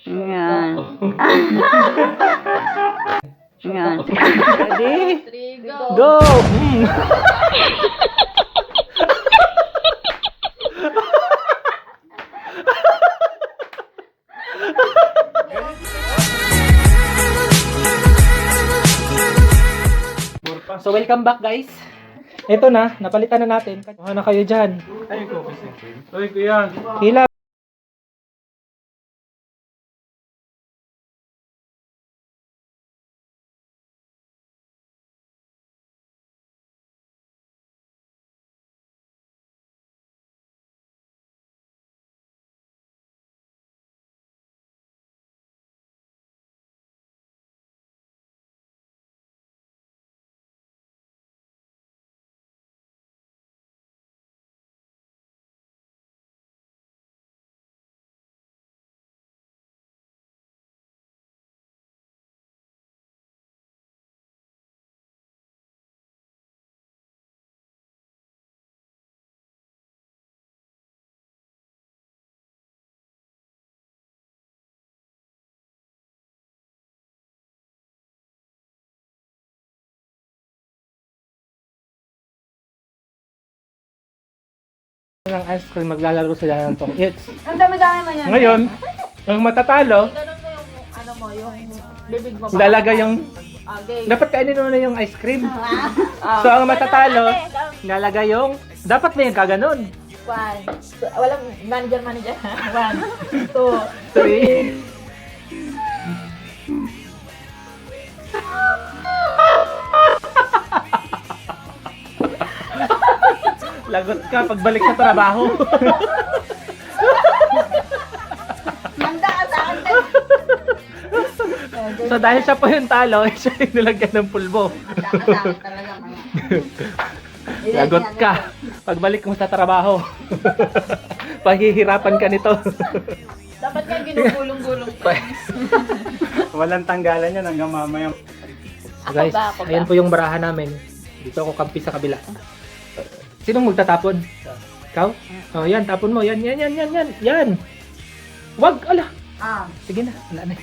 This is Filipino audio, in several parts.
Yan. Yan. Ready? 3, go! Go! So welcome back guys. Ito na, napalitan na natin. Kuha na kayo dyan. Ay, ko kasi. Ay, kuya. Hila. Ng ice cream, maglalaro sila ng tong hits. Ang dami-dami man yan. Ngayon, ang matatalo, Ganun mo yung, ano mo, yung bibig mo. lalagay yung, Okay. dapat kainin mo na yung ice cream. So ang matatalo, lalagay yung, dapat may kaganon. 1. Walang manager. 1, 2, 3. Lagot ka pagbalik sa trabaho. Manda ka sa akin. So dahil siya po yung talo, siya yung nilagyan ng pulbo. Manda ka sa akin talaga. Lagot ka pagbalik mo sa trabaho. Pahihirapan ka nito. Dapat nga ginugulong-gulong pa. Walang tanggalan yan hanggang mamaya. Guys, Ako ba? ayan po yung barahan namin. Dito ako kampi sa kabila. Sinong magtatapon? Ikaw? Oh, yan, tapon mo. Yan. Yan. Wag, ala. Sige na, wala na.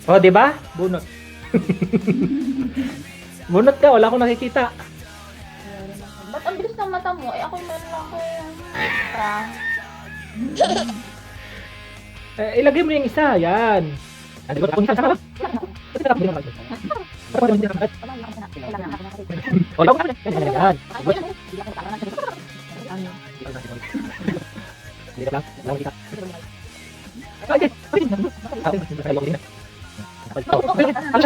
Oh, di ba? Bunot. Bunot ka, wala akong nakikita. Ba't ang bilis ng mata mo? Eh, ako meron lang ko yung extra. Ilagay mo yung isa, yan. Hindi ko na sama.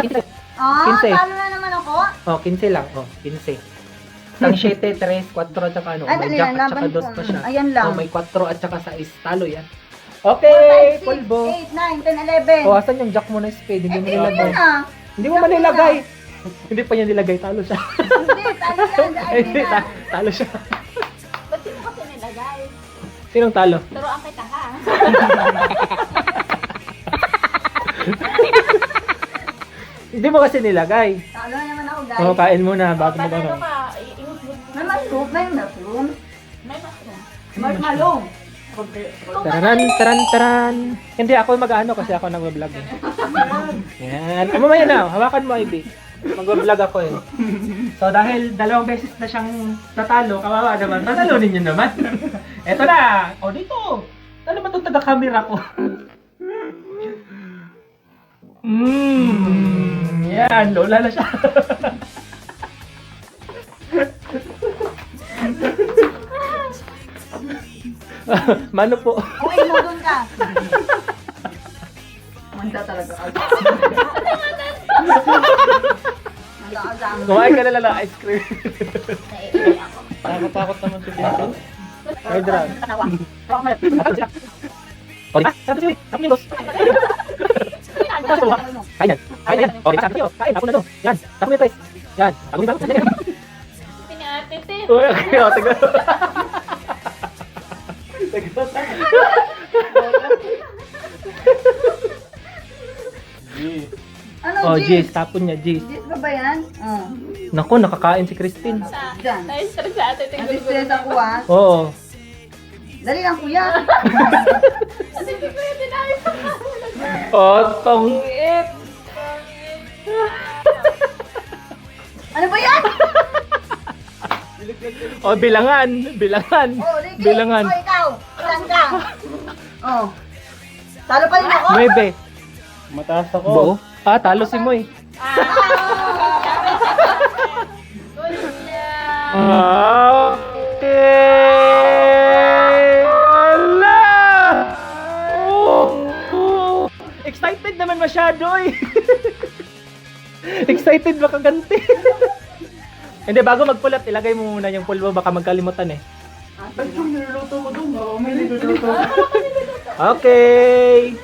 Talo na naman ako? Oh, 15 lang. Oh, 15. Isang 7, 3, 4 at saka ano. Ay, May dali jack lang, at saka laban 2 ko. pa siya. Ayan lang. Oh, may 4 at saka 6. Talo yan. Okay, pulbo. 8, 9, 10, 11. Oh, asan yung jack mo na spade? Hindi mo nilagay. Yan ah. Hindi mo manilagay. Hindi pa niya nilagay. Talo siya. Hindi, talo yan. Hindi, talo siya. Ba't sino kasi nilagay? Sinong talo? Turuan kita ha. Hindi mo kasi nilagay. Talo na naman ako guys. Oh, kain muna bago mo Patalo gano'n. ka. I-include mo. May mushroom. May mushroom. May mushroom. Marshmallow. Taran. Hindi ako mag-ano kasi ako nag-vlog eh. Yan. Mamaya na, hawakan mo Ivy. Mag-vlog ako eh. So dahil 2 beses na siyang tatalo, kawawa naman. Tatalunin niyo naman. Eto na. O dito. Ano ba itong taga-camera ko? Yan. Lola na siya. Mano po. Uy, mo dun ka. Manda talaga ka. Manda ka sa amin. Kumain ka na lang ng ice cream. Naiiyak ako. Takot naman si Pinto. Ay, drag. Katawa. O, di ba? Sabi siya, sabi niyo, boss. Kain yan. Kain na yan. O, di ba? Sabi niyo, kain. Ako na to. Yan. Ako na guys. Yan. Ako na ba? Pinatitin. Uy, okay. O, tignan. Ano, Oh, Jis? Jis. Tapon niya, Jis. Jis ba ba yan? Naku, nakakain si Christine. Diyan. Na-stress sa atin. Nag-stress ako ah. Oo. Dali lang kuya. Oh, pangit. Ano ba yan? Oh, bilangan. Bilangan. Oh, Ricky. Bilangan. Oh, ikaw. Ilan ka? Oh. Talo pa rin ako? 9. Mataas ako. Buo? Ah, talo si Moy. Okay. Ala! Oh. Excited naman masyado eh. Excited baka ganti. Hindi, bago magpulat, ilagay mo muna yung pulbo, baka magkalimutan eh. Ba't yung niluluto ko doon? Baka may niluluto. Okay.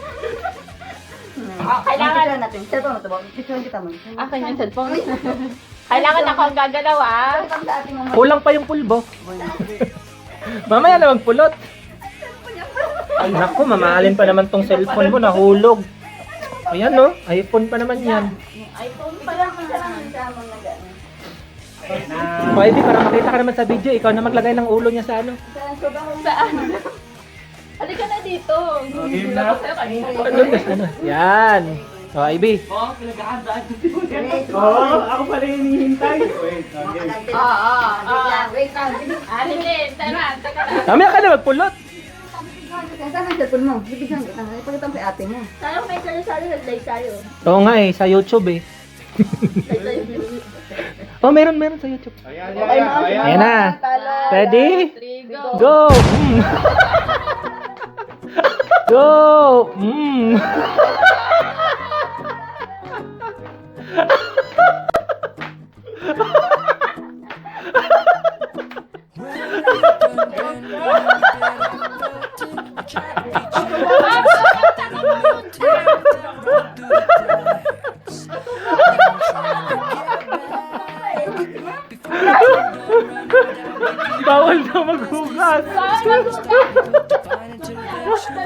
Kailangan natin. Cellphone mo ito ba? Picture kita mo. Akin yung cellphone. Kailangan ako ang gagalaw ah. Kulang pa yung pulbo. Mamaya na magpulot. Ay naku, mamahalin pa naman tong cellphone mo, nahulog. Ayan no, iPhone pa naman yan. iPhone pa lang ang tamang na gano'n. Pwede, para makita ka naman sa video, ikaw na maglagay ng ulo niya sa ano. Saan? Halika na dito. Game na. Ano? Yan. O, Ivy. Oo, ako pala yung hinihintay. Wait, okay. Wait lang. Alin, tara. Mamaya ka na magpulot. Saan ang cellphone mo? Bibigyan kita. Ipagkita mo kay ate mo. Sana may sari-sari, nag-live tayo. Oo nga eh, sa YouTube eh. Oh, meron sa YouTube. Ayan na. Ready? Go! Mm. Go! Mm. Bawal na maghugas.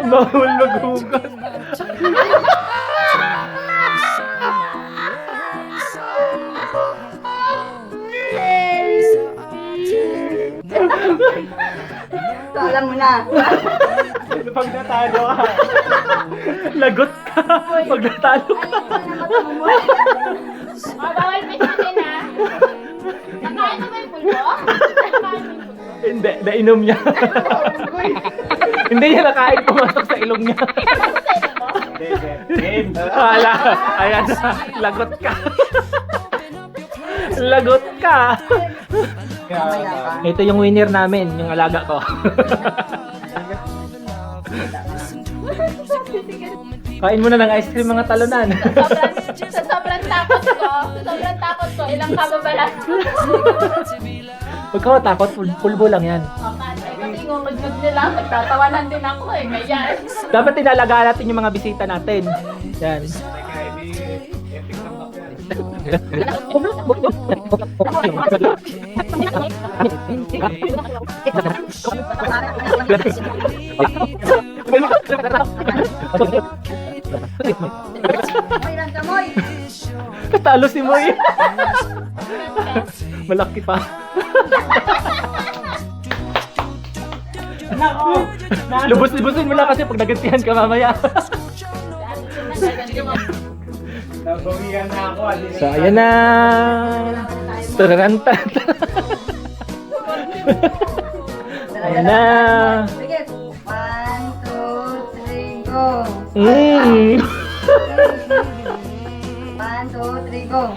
Bawal maghugas. Alam mo na. Pag natalo ka. Lagot ka. Pag natalo ka. Bawal pisutin ha. Nakain mo ba yung pulbo? Hindi, nainom niya. Hindi niya nakain, pumasok sa ilong niya. Game. Hala, ayan na, lagot ka. Lagot ka. Ito yung winner namin, yung alaga ko. Kain mo na ng ice cream mga talunan. Sa sobrang takot ko, ilang kababalas ko. Huwag ka matakot, pulbo lang yan. Kasi ngungod-ngod nila, nagtatawanan din ako eh, kaya. Dapat tinalagaan natin yung mga bisita natin. Yan. Moy lang ka, Moy! Talo si Moy. Malaki pa. Lubos-lubosin mo lang kasi pag nagantihan ka mamaya. Nabawian na ako. So, ayan na. Tararanta. Ayan na. Sige, 1, 2, 3, go! Mm. 1, 2, 3, go!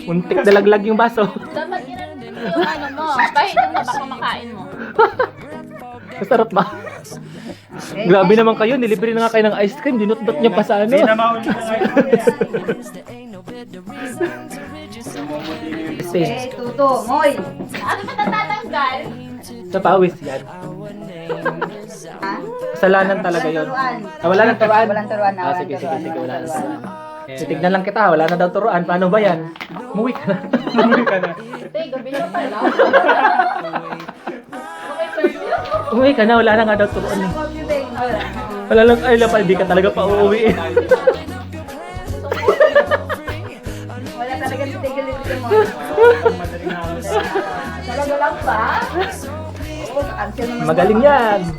Muntik dalaglag yung baso. Dapat ginanon yung ano mo, pahinom na baka makain mo. Masarap ba? Grabe naman kayo, nilibre na nga kayo ng ice cream, dinot-dot niya pa sa ano. Hindi na mauli na ngayon. Kasi, Tuto, Moy! Ano ba natatanggal? sa pawis yan. Ha? Kasalanan talaga yun. Wala nang turuan. Walang turuan na, walang Sige, turuan. wala nang turuan. Titignan lang kita, wala na daw turuan. Paano ba yan? Umuwi ka na. Umuwi ka na. Ate, gabi na pala. Okay, curfew. Umuwi ka na, wala na nga daw turuan eh. Curfew day. Wala lang, ay lapal, di ka talaga pa uuwi eh. Wala talaga titigil dito mo. Madaling araw. Talaga lang ba? Oo, cancel naman. Magaling yan. Ano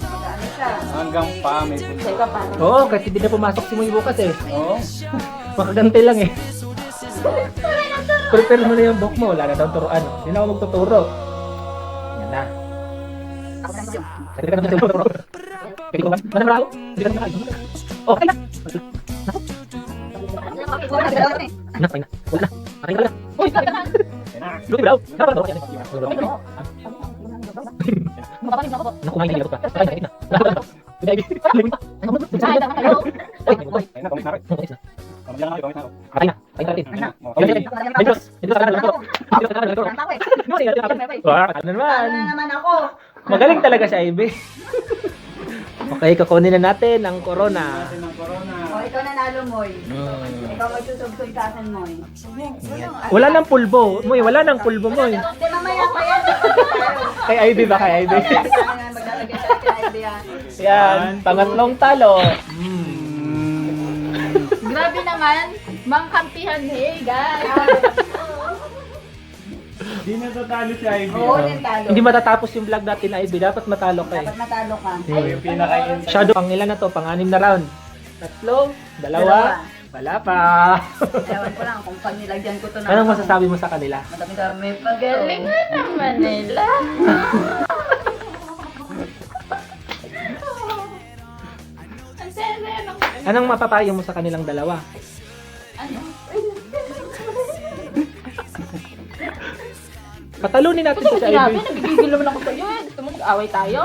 siya? Hanggang pa, may punta. Sa'yo ka pa. Oo, kasi hindi na pumasok si Moy bukas eh. Oo. Makagante lang eh. Prepare mo na yung book mo. Wala na daw turuan. Hindi na ako magtuturo. Yan na. Sige ka na sa turo. Sige ko ba? Manang raho? Hindi ka na makain. Oh, kaya na. Anak, kaya na. Wala na. Akin ka na. Uy, kaya na. Luti daw. Dapat turo. Naku, kumain ka pa. Kaya na. Hindi, Ivy. Ayun na, comment na rin. Comment lang ako, comment na ako. Kaya na. Kaya na. Ayun na. Oh, Ayun na. Ayun na naman. naman ako. Magaling talaga si Ivy. Okay, kukunin na natin ang corona. Natin ang corona. O, ikaw nanalo, Moy. Ikaw magsusubsoy sa akin, Moy. Wala nang pulbo. Moy, wala nang pulbo, Moy. Hindi, mamaya pa yan. Kay Ivy ba? Kay Ivy. Maglalagay tayo kay Ivy, ha? Yan, pangatlong talo. Grabe naman. Mangkampihan, hey guys. Di na tatalo si Ivy. Oo, yung talo. Hindi matatapos yung vlog natin, Ivy. Dapat matalo ka eh. Dapat matalo ka. Oh, yung pinaka-in. Shadow, pang ilan na to? Pang-anim na round. Tatlo, dalawa, wala pa. Ewan ko lang kung pag nilagyan ko to na. Anong masasabi mo sa kanila? Madami-dami pa. Galing na naman nila. Ang saya-saya ng... Anong mapapayo mo sa kanilang dalawa? Ano? Patalunin natin to Gusto ko si sinabi, Ivy. nabigigil naman ako sa'yo eh. Gusto mo mag-away tayo?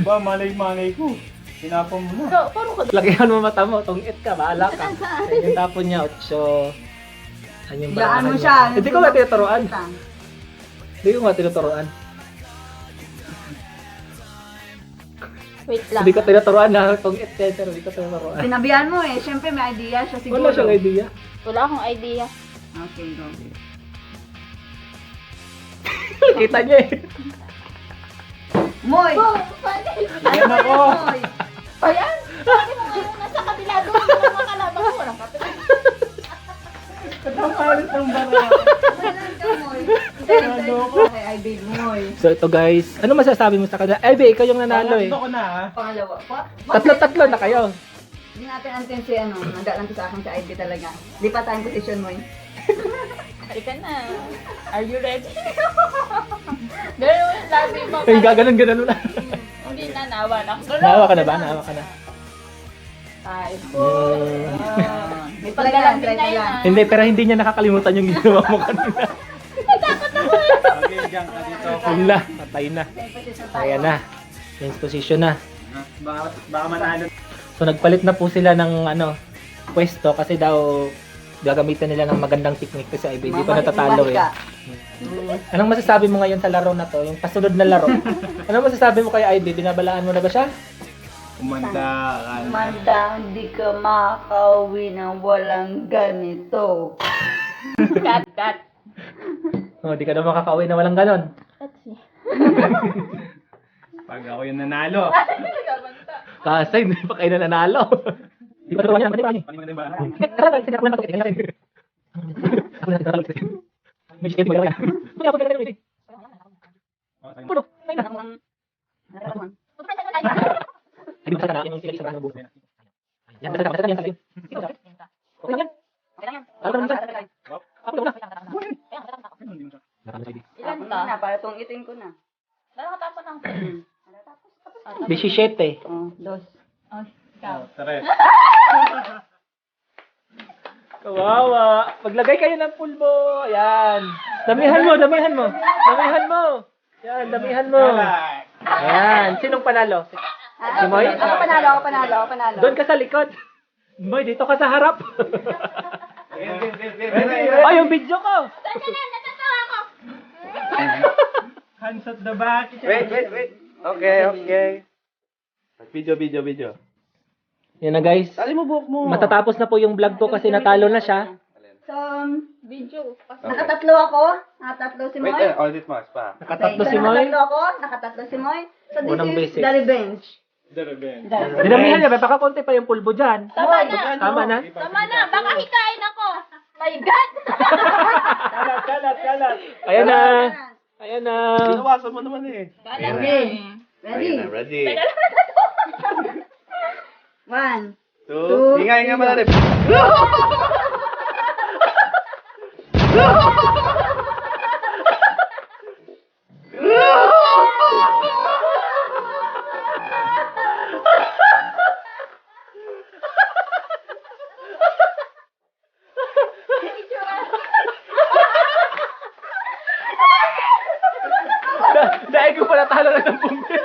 Ba, malay-malay ko. Tinapon mo na. So, parang ka... Lakihan mo mata mo, tungit ka, bahala ka. Ayun yung tapon niya, 8. Ano yung Higaan barahan mo niya? siya. Hindi ko nga tinuturoan. Hindi ko nga tinuturoan. Wait lang. Hindi ko tinuturoan na tungit ka, pero hindi ko tinuturoan. Sinabihan mo eh. Siyempre may idea siya siguro. Wala siyang idea. Wala akong idea. Okay, go. Kita niya eh. Moy! Oh, funny. Ayan ako. Moy! Ayan. Sabi mo ngayon nasa kabila doon. Walang makalaban mo. Walang kapatid. Katapalit ng bara. Kailan ka, Moy? Hindi, kay Ivy, Moy. So ito guys, ano masasabi mo sa kanila? Ivy, ikaw yung nanalo eh. Pangatlo ko na ha. Pangalawa pa. Tatlo na kayo. Hindi natin antin si ano. Nanda lang sa akin sa Ivy talaga. Di pa tayong position, Moy. Halika na. Are you ready? Ganun, sabi mo. Yung gaganon-ganon mo na. Hindi na, nawa na. Naawa ka na ba? Naawa ka na. Ay, May pag lang, try galambing na ka yun lang. ah. Hindi, pero hindi niya nakakalimutan yung ginawa mo kanina. Okay, diyan ka dito. Wala, patay na. Try position tayo. Ayan na. Change position na. Baka manalo. So nagpalit na po sila ng pwesto kasi daw gagamitan nila ng magandang technique kasi Ivy hindi pa natatalo eh. Anong masasabi mo ngayon sa laro na to? Yung pasunod na laro. Anong masasabi mo kay Ivy? Binabalaan mo na ba siya? Umanda ka na. Manda, hindi ka makakauwi ng walang ganito. Cut. Oh, di ka na makakauwi na walang ganon. Let's see. Pag ako yung nanalo. Kasi hindi pa kayo na nanalo. Di ba turuan niya? Di ba niya? Ano ba? Tara, sige ako na ito. Tingnan natin. Ako na ito. May shit mo yan. Kuya, ako na ito. Puno. Ay na. Hindi mo sa kana yung sila sa mga buhay. Yan, basta yan tayo. Okay yan. Ako na sa. Ako na. Ilan Ako ka? na, para tong itin ko na. Nakatapon ng... 17. Oh, dos. Oh, ikaw. Tara. Kawawa. Maglagay kayo ng pulbo. Ayan. Damihan mo, damihan mo. Damihan mo. Yan, damihan mo. Ayan. Sinong panalo? Si Moy? Ako panalo. Doon ka sa likod. Moy, dito ka sa harap. Ay, yung video ko. Natatawa ako. Hands at the back. Wait. Okay. Video. Yan na guys. Tali mo buhok mo. Matatapos na po yung vlog ko kasi natalo na siya. So, Video. nakatatlo ako. Nakatatlo si Moy. Wait, ulit mo. Pa. Nakatatlo So, si Moy. nakatatlo si Moy. So, this Unang is basic. the revenge. The revenge. Dinamihan niya, baka konti pa yung pulbo dyan. Tama na. Tama na? Tama na. Baka hikain ako. My God. Kalat. Ayan na. Ayan na. Binawasan mo naman eh. Ready. Ready? Ready. Teka lang. 1. 2. Hinga malalim. Dahil ko pala talo na 10 beses.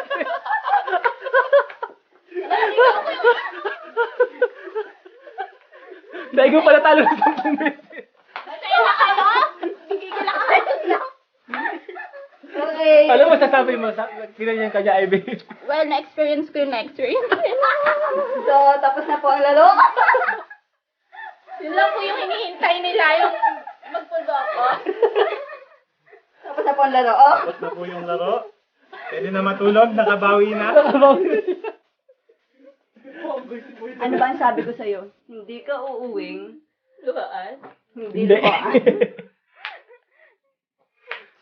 Dahil ko pala talo na 10 beses. Masaya na kayo? Gigigil ako lang. Okay. Alam mo, sasabi mo, sino yung kanya, Ivy? Well, na-experience ko yung na-experience. So, tapos na po ang laro. Yun lang po yung hinihintay nila, yung magpulo ako. Tapos na po ang laro. Oh. Tapos na po yung laro. Pwede na matulog, nakabawi na. Ano ba ang sabi ko sa'yo? Hindi ka uuwing. Luhaan? Hindi luhaan.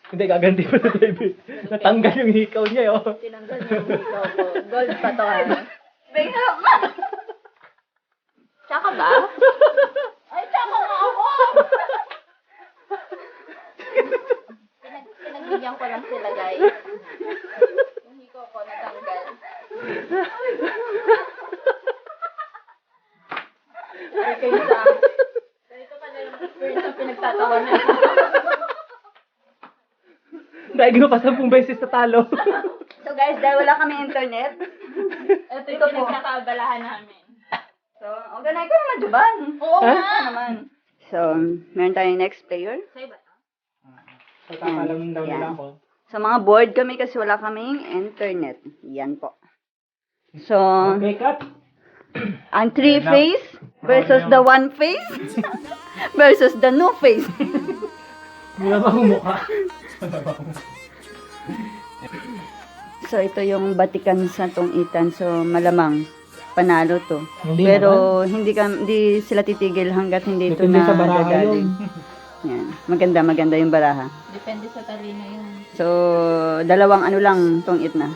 Hindi, gaganti pa na David. Natanggal yung hikaw niya, oh. Tinanggal niya yung ikaw ko. Gold pa to, ano? Bigla ka. Tsaka ba? Ay, tsaka nga ako! Pinagbigyan ko lang sila, guys. Yung hikaw ko natanggal. Ay, kayo sa... Ito pala yung experience na pinagtatawanan. Dahil ko pa 10 beses sa talo. So guys, dahil wala kami internet. Ito yung pinagkakaabalahan namin. So, organize ko naman, Juban. Oo Ha? nga! Naman. So, meron tayong next player. Sa'yo ba? So, kakalamin daw nila ako. So, mga bored kami kasi wala kaming internet. Yan po. So, Okay, cut. ang 3 face versus the 1 face versus the no face. Wala ba akong mukha? So, ito yung batikan sa tungitan. So, malamang panalo to. Hindi Pero hindi sila titigil hanggat hindi ito Depende na sa baraha gagaling. yun. Yan. Maganda yung baraha. Depende sa talino yun. So, dalawang ano lang tungit na.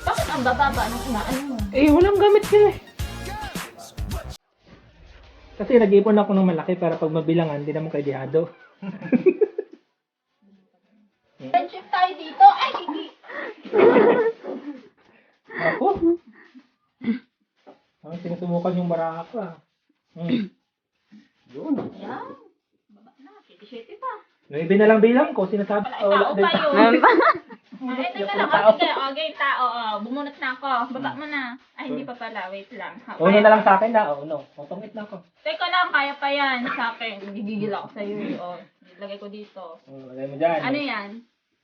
Bakit ang bababa ng inaano mo? Eh, walang gamit yun eh. Kasi nag-ipon ako ng malaki para pag mabilangan, hindi naman kaidihado. Friendship tayo dito. Ay, hindi. Ako? Ang sinusubukan yung baraha ko ah. Yun. Yan. Baba na. Shitty pa. Nuibe na lang bilang ko, sinasabi. Wala, Oh, tao pa yun. Ay, teka lang. Tao. Sige, okay, tao. Bumunot na ako. Baba mo na. Ay, hindi pa pala. Wait lang. Uno na lang sa akin na. Oh, no. Tungit na ako. Teka lang, kaya pa yan sa akin. Gigigil ako sa'yo. Lagay ko dito. Oh, lagay mo dyan. Ano yan?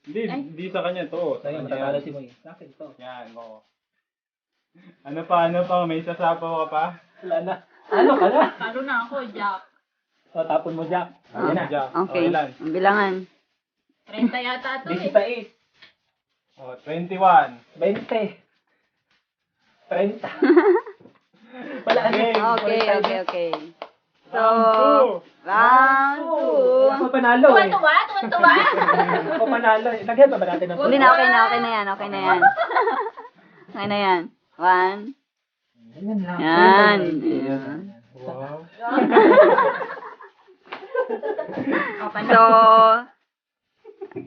Hindi sa kanya to. Sa Sa'yo, kanya matatalo yan. si Moy. Sa akin to. Yan, oo. Ano pa? May sasapaw ka pa? Wala na. Ano ka na? Taro na ako, Jack. O, tapon mo, Jack. Ayan na. Jack. Okay. Ilan? Ang bilangan. 30 yata ito eh. 16. Oh, 21. 20. 30. Wala na. Okay. So, Round round 2. Ako panalo eh. Tuwan-tuwa, tuwan-tuwa. Ako panalo eh. Lagyan pa ba natin ng Hindi na, okay na yan. Okay na yan. 1. Ganyan lang. Yan. Wow. So,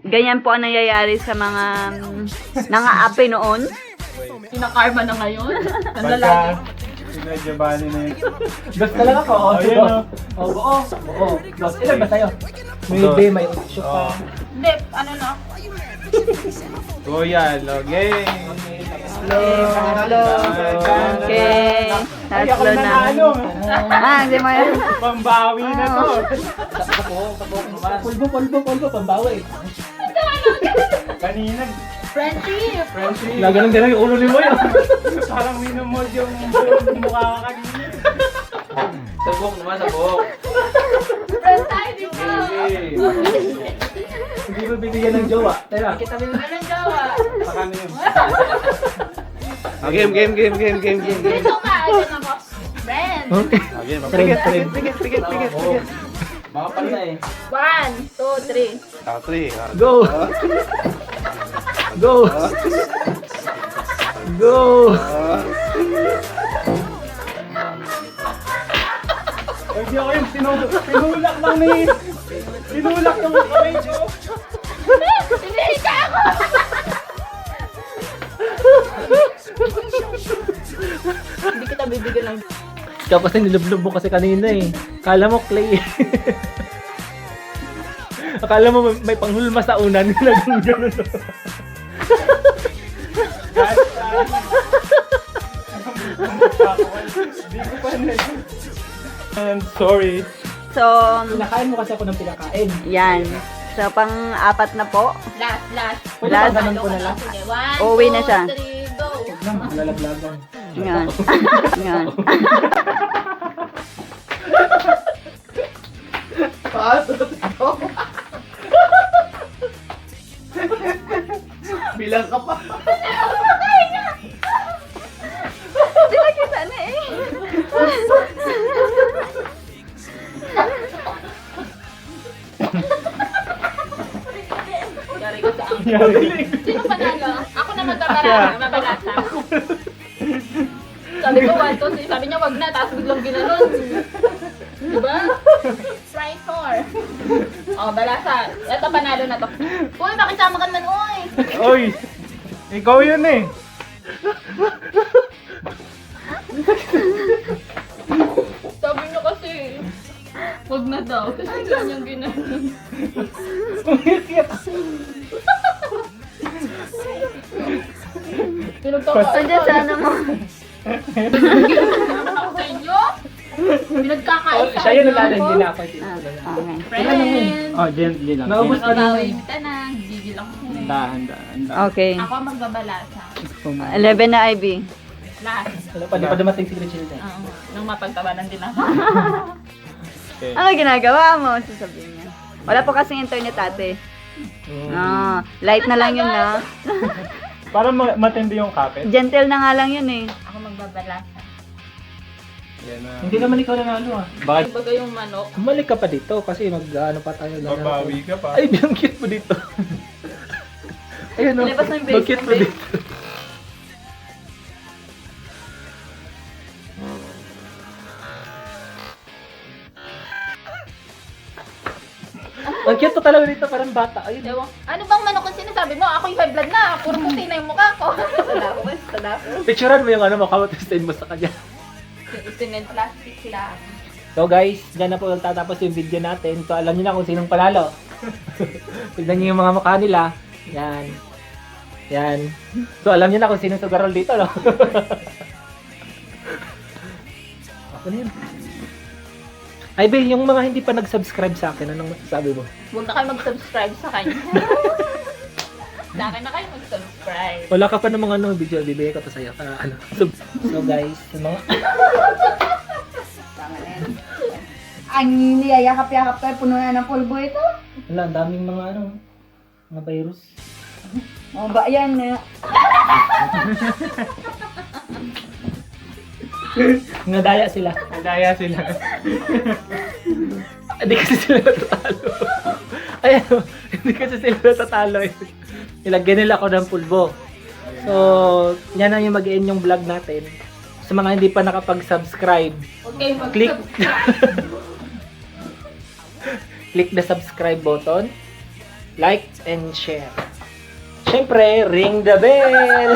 ganyan po ang nangyayari sa mga nangaapi noon. Pinakarma na ngayon. Pagka sila Giovanni na yun. Dos na lang ako. O, Oh, sige. yun, oh. O, buo. Buo. Dos. Ilan ba sa'yo? May Dos. B, may utsyo pa. Oh. Hindi, ano na. Kuya, login. Tatlo. Okay. Tatlo na. Hindi mo yan. Pambawi na to. Pulbo, pambawi. Kanina, Friendship. Frenchie. Nagalang din yung ulo ni Moy. Parang minumod yung mukha ka kanina. Sabok naman, sabok. Friend tayo dito. Hindi mo bibigyan ng jowa. Tara. Kita bibigyan ng jowa. Baka na yun. Game. Dito ka, dyan ako. Friend. Okay. Game, Pigit. Mga pala eh. 1, 2, 3. Country. Go! Go! Go! Hindi ako yung tinulak lang ni... Tinulak yung kamay, Jo. Hindi ka ako! Hindi kita bibigyan ng... Ikaw kasi nilublob mo kasi kanina eh. Kala mo clay. Akala mo may panghulma sa unan. Naging gano'n. I'm sorry. So, Pinakain mo kasi ako ng pinakain. yan. So, pang-apat na po. Last. Pwede Last. ba ganun ko na lang? Sige, 1, Uuwi na siya. 2, 3, go! Huwag na, malalaglagan. Yan. Yan. Bilang ka pa. Hindi na kita na eh. Yari ko sa ang... Sino panalo? Ako na mabalasa. Sabi ko, 1, 2, 3. Sabi niya, wag na. Tapos biglang ginanon. Diba? Right four. Oh, balasa. Ito, panalo na to. Uy, bakit sama ka naman, uy? Oy! Ikaw yun eh. Sabi niya kasi, wag na daw. Kasi bigla niyang ginanon. Pinagkakain Andiyan sana mo. ako sa inyo. Pinagkakain Siya yun nalalang, hindi na ako. Okay. Friend. Oh, gently lang. Naubos ka na. Babawi yung tanang. Gigil ako. Dahan. Okay. Ako ang magbabalasa. 11 na, Ivy. Last. Wala pa, di pa dumating si Richelle. Oo. Nung mapagtawanan din ako. Ano ginagawa mo? Sasabihin niya. Wala po kasing internet ate. Ah, light na lang yun na. Para matindi yung kapit. Gentle na nga lang yun eh. Ako magbabalasa. Yan na. Hindi naman ikaw nanalo ah. Bakit Baga yung manok. Bumalik ka pa dito kasi mag-ano pa tayo. babawi ka pa? Ay, ang cute mo dito. Ayun o. Ilabas mo yung Ang cute mo dito. Ang cute to talaga dito, parang bata. Ayun. Ewan. Ano bang manok ang sinasabi mo? Ako yung high blood na. Puro puti na yung mukha ko. Sadako. Picturean mo yung ano mo, kamot-stain mo sa kanya. Itinid plastic sila. So guys, dyan na po tatapos yung video natin. So alam niyo na kung sinong panalo. Tignan niyo yung mga mukha nila. Yan. Yan. So alam niyo na kung sinong sugarol dito, no? Ako na yun. Ay, Be, yung mga hindi pa nag-subscribe sa akin, anong masasabi mo? Huwag na kayo mag-subscribe sa kanya. Sa akin na kayo mag-subscribe. Wala ka pa ng mga video, bibigay ko to sa'yo. Ano. So guys, yung mga... Ang niyayakap-yakap kayo, puno na ng pulbo ito. Wala, ang daming mga mga virus. O ba yan eh. Nadaya sila. Nadaya sila. Hindi kasi sila natatalo. Ay, ano, hindi kasi sila natatalo. Nilagyan nila ako ng pulbo. So, yan na yung mag-end yung vlog natin. Sa mga hindi pa nakapag-subscribe, Huwag kayong click mag-subscribe. click the subscribe button, like and share. Siyempre, ring the bell!